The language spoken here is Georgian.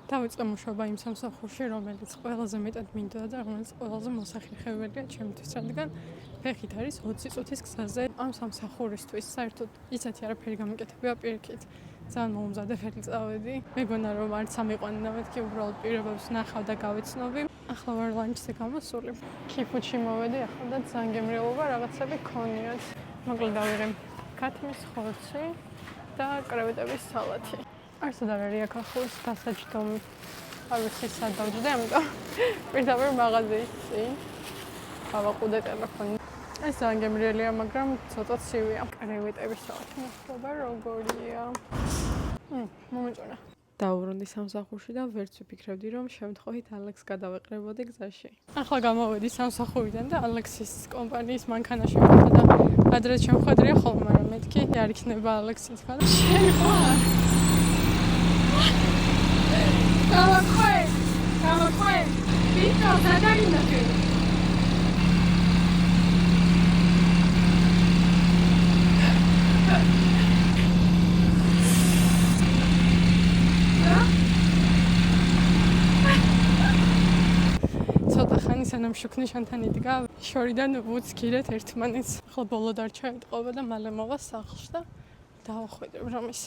დავიწყე მუშაობა იმ სამსახურში, რომელიც ყველაზე მეტად მინდოდა და რომელიც ყველაზე მოსახერხებელია ჩემთვის, რადგან ფეხით არის 20 წუთის გზაზე. ამ სამსახურისთვის საერთოდ ისეთი არაფერი გამიკეთებია პირიქით. ძალიან მომზადებელი წავედი. მეგონა რომ არც ამიყვანინა მეთქი, უბრალოდ პირობებს ნახავ და გავეცნობი. ახლა ვარ ლანჩზე გამოსული. ქიფუთში მოვედი ახლა და ძალიან გემრიელობა რაღაცები ქონიათ. მოკლედ დავიღე ქათმის ხორცი და კრევეტების სალათი. არსად არ არის აქ ახლოს დასაჯდომი. არ ვიცი სად დავჯდე, ამიტომ პირდაპირ მაღაზიის წინ გავაყუდე ტელეფონი. ეს ძალიან გემრიელია, მაგრამ ცოტა ცივია. კრევეტების სალათი მოხდება როგორია. მომეწონა. დავუბრუნდი სამსახურში და ვერც ვიფიქრებდი, რომ შემთხვევით ალექს გადავეყრებოდი გზაში. ახლა გამოვედი სამსახურიდან და ალექსის კომპანიის მანქანაში ვიყავ და ადრე შემხვედრია ხოლმე, მაგრამ მეთქი არ იქნება ალექსი თქვა და შეიყვარ. Давай, Витя, задай на ты. ცოტა ხანი სანამ შუქნი შანთან იდგა, შორიდან ვუცქირეთ ერთმანეთს. ახლა ბოლო დარჩა ეტყობა და მალე მოვა სახლში და დავახვედრებ რომ